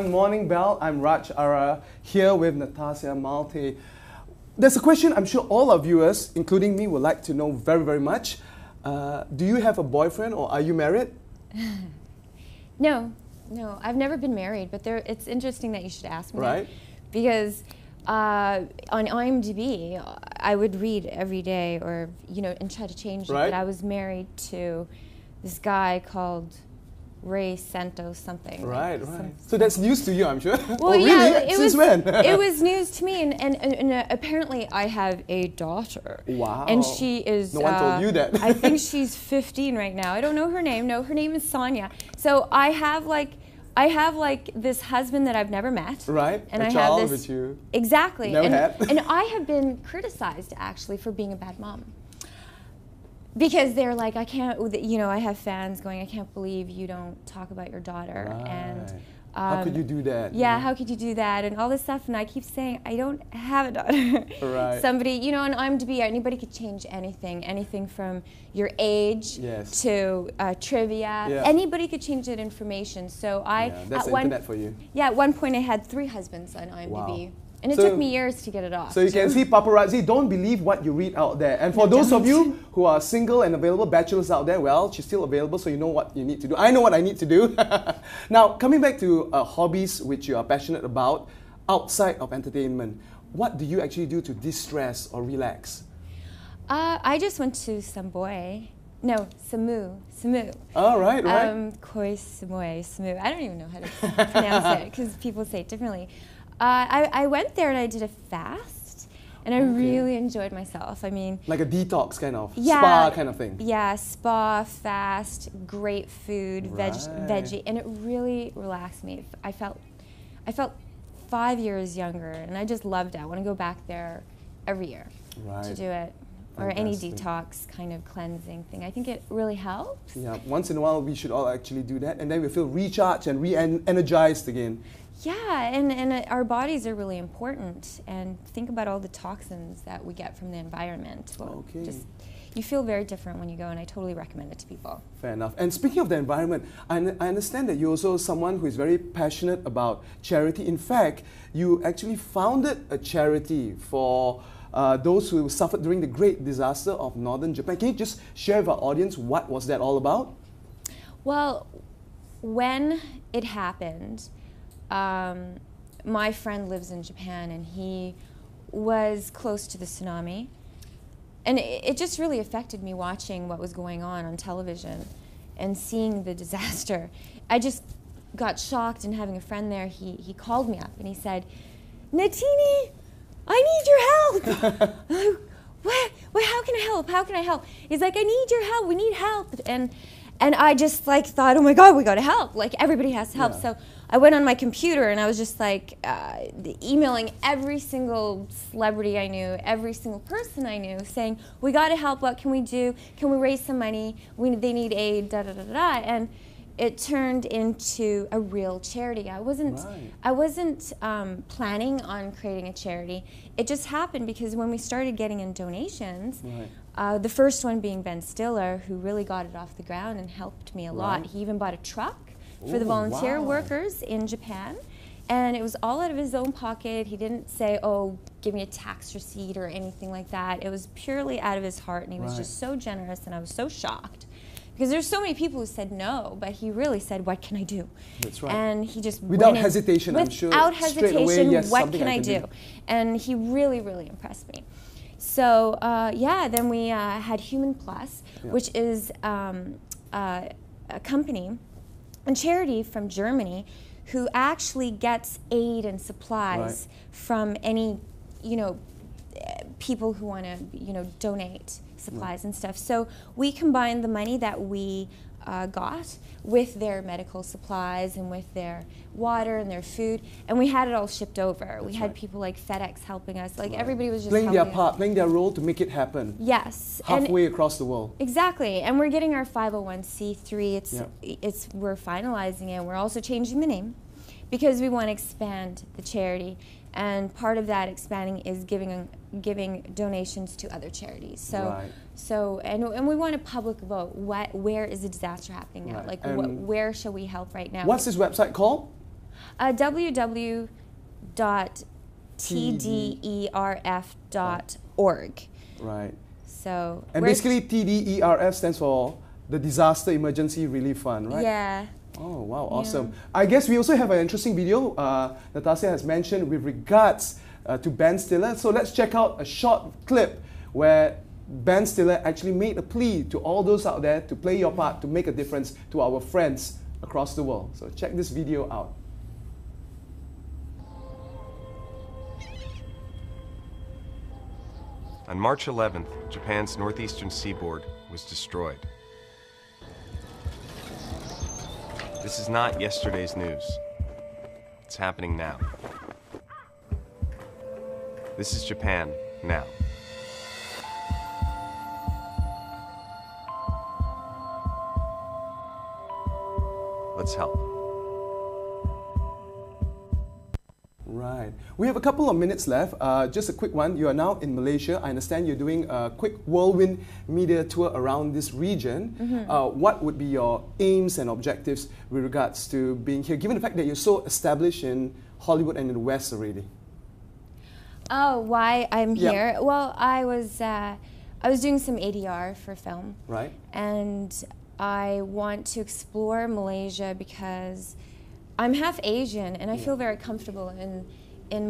Morning Bell, I'm Raj Ara, here with Natassia Malthe. There's a question I'm sure all our viewers, including me, would like to know very, very much. Do you have a boyfriend or are you married? No, I've never been married, but it's interesting that you should ask me Right. that, because on IMDb, I would read every day, or and try to change it, Right. that I was married to this guy called Ray Santos something. Right. So that's news to you, I'm sure. Well, oh, yeah, really? Since when? It was news to me, and apparently I have a daughter. Wow. And she is. No one told you that. I think she's 15 right now. I don't know her name. No, her name is Sonia. So I have like this husband that I've never met. Right. And a I child have this. Which you Exactly. never had. And I have been criticized actually for being a bad mom. Because they're like, I can't, I have fans going, I can't believe you don't talk about your daughter. Right. And how could you do that? Yeah, how could you do that? And all this stuff. And I keep saying, I don't have a daughter. Right. Somebody, on IMDb, anybody could change anything from your age Yes. to trivia. Yeah. anybody could change that information. So that's the internet for you. Yeah, at one point I had 3 husbands on IMDb. Wow. And it took me years to get it off. So you can see, paparazzi, don't believe what you read out there. And for those of you who are single and available, bachelors out there, well, she's still available, so you know what you need to do. I know what I need to do. Now, coming back to hobbies which you are passionate about, outside of entertainment, what do you actually do to de-stress or relax? I just went to Samu. Oh, right. Koi Samu. I don't even know how to pronounce it because people say it differently. I went there and I did a fast, and I really enjoyed myself. I mean, like a detox kind of, yeah, spa kind of thing. Yeah, spa, fast, great food, veggie, and it really relaxed me. I felt 5 years younger, and I just loved it. I want to go back there every year to do it. Or any detox kind of cleansing thing. I think it really helps. Yeah, once in a while we should all actually do that, and then we feel recharged and re-energized again. Yeah, and our bodies are really important. And think about all the toxins that we get from the environment. Well, you feel very different when you go, and I totally recommend it to people. Fair enough. And speaking of the environment, I understand that you're also someone who is very passionate about charity. In fact, you actually founded a charity for those who suffered during the great disaster of northern Japan. Can you just share with our audience what was that all about? Well, when it happened, my friend lives in Japan, and he was close to the tsunami. And it just really affected me watching what was going on television and seeing the disaster. I just got shocked, and having a friend there, he called me up and he said, "Natini, I need your help." I'm like, what? How can I help? How can I help? He's like, "I need your help. We need help." And I just thought, oh my God, we got to help. Like, everybody has to help. Yeah. So I went on my computer and I was just emailing every single celebrity I knew, every single person I knew, saying, we got to help. What can we do? Can we raise some money? They need aid, da da da da. And it turned into a real charity. I wasn't planning on creating a charity. It just happened because when we started getting in donations, the first one being Ben Stiller, who really got it off the ground and helped me a lot. He even bought a truck for the volunteer workers in Japan. And it was all out of his own pocket. He didn't say, oh, give me a tax receipt or anything like that. It was purely out of his heart, and he was just so generous, and I was so shocked. Because there's so many people who said no, but he really said, what can I do? That's right. And he just without hesitation, I'm sure. Without hesitation, away, yes, what can I do? And he really, really impressed me. So then we had Human Plus, which is a company, a charity from Germany, who actually gets aid and supplies from any, people who want to, donate supplies and stuff. So we combined the money that we got with their medical supplies and with their water and their food, and we had it all shipped over. We had people like FedEx helping us. Like everybody was just playing their part, playing their role to make it happen. Yes, halfway across the world. Exactly, and we're getting our 501c3. We're finalizing it. We're also changing the name because we want to expand the charity. And part of that expanding is giving donations to other charities. So, and we want a public vote. Where is the disaster happening now? Like, where shall we help right now? What's this website called? www.tderf.org. Right. So and basically TDERF stands for the Disaster Emergency Relief Fund, right? Yeah. Oh, wow, awesome. I guess we also have an interesting video Natassia has mentioned with regards to Ben Stiller. So let's check out a short clip where Ben Stiller actually made a plea to all those out there to play your part, to make a difference to our friends across the world. So check this video out. On March 11th, Japan's northeastern seaboard was destroyed. This is not yesterday's news. It's happening now. This is Japan now. Let's help. Right. We have a couple of minutes left. Just a quick one. You are now in Malaysia. I understand you're doing a quick whirlwind media tour around this region. What would be your aims and objectives with regards to being here, given the fact that you're so established in Hollywood and in the West already? Oh, why I'm here? Well, I was doing some ADR for film. Right. And I want to explore Malaysia because I'm half Asian, and I feel very comfortable in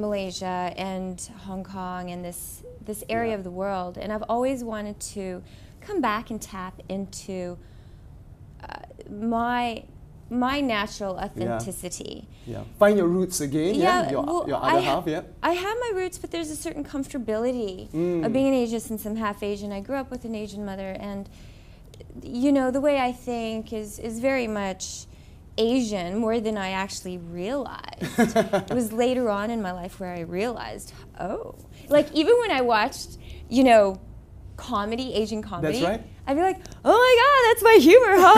Malaysia and Hong Kong and this area of the world. And I've always wanted to come back and tap into my natural authenticity. Yeah. Find your roots again. Your other half. Yeah. I have my roots, but there's a certain comfortability of being an Asian since I'm half Asian. I grew up with an Asian mother, and you know, the way I think is very much Asian, more than I actually realized. It was later on in my life where I realized, oh, like even when I watched, you know, comedy, Asian comedy, that's right. I'd be like, oh my God, that's my humor, ha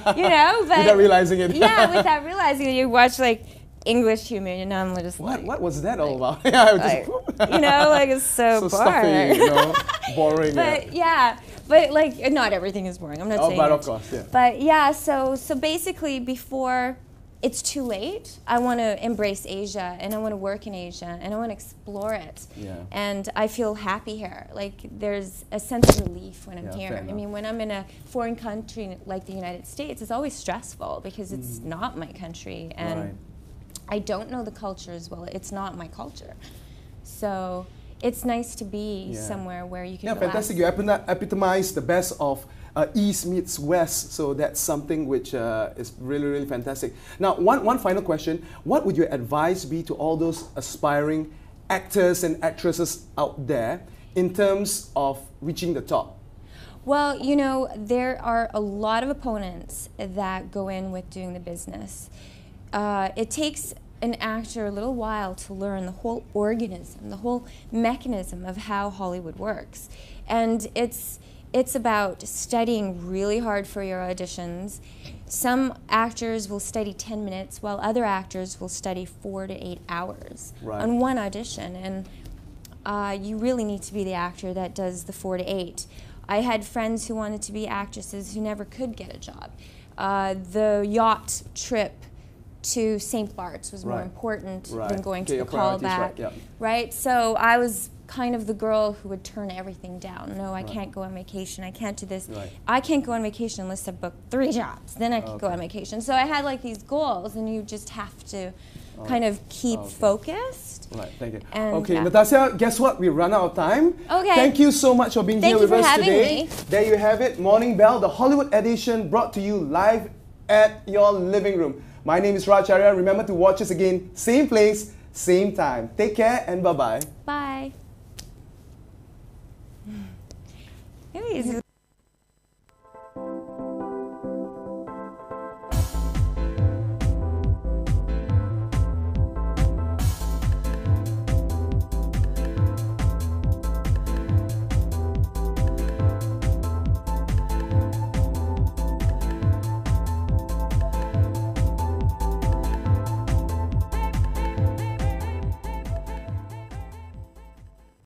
ha, you know, but without realizing it. Yeah, without realizing it, you watch like English humor, and I'm just like, what was that all about? Like, you know, like it's so boring. Stuffy, you know, boring. But but like not everything is boring. I'm not saying. But of course, yeah. But yeah, so basically, before it's too late, I want to embrace Asia, and I want to work in Asia, and I want to explore it. Yeah. And I feel happy here. Like there's a sense of relief when I'm here. I mean, when I'm in a foreign country like the United States, it's always stressful because it's not my country, and I don't know the culture as well. It's not my culture. So it's nice to be somewhere where you can relax. Fantastic. You epitomize the best of East meets West. So that's something which is really, really fantastic. Now, one final question. What would your advice be to all those aspiring actors and actresses out there in terms of reaching the top? Well, you know, there are a lot of opponents that go in with doing the business. It takes an actor a little while to learn the whole organism, the whole mechanism of how Hollywood works. And it's about studying really hard for your auditions. Some actors will study 10 minutes, while other actors will study 4 to 8 hours on one audition. And you really need to be the actor that does the 4 to 8. I had friends who wanted to be actresses who never could get a job. The yacht trip to St. Bart's was more important than going to the callback. Right? So I was kind of the girl who would turn everything down. No, I can't go on vacation. I can't do this. I can't go on vacation unless I book 3 jobs. Then I can go on vacation. So I had like these goals, and you just have to kind of keep focused. Right, thank you. And okay, Natassia, guess what? We run out of time. Okay. Thank you so much for being here with us today. Me. There you have it, Morning Bell, the Hollywood edition, brought to you live at your living room. My name is Raj Arya. Remember to watch us again, same place, same time. Take care and bye-bye. Bye.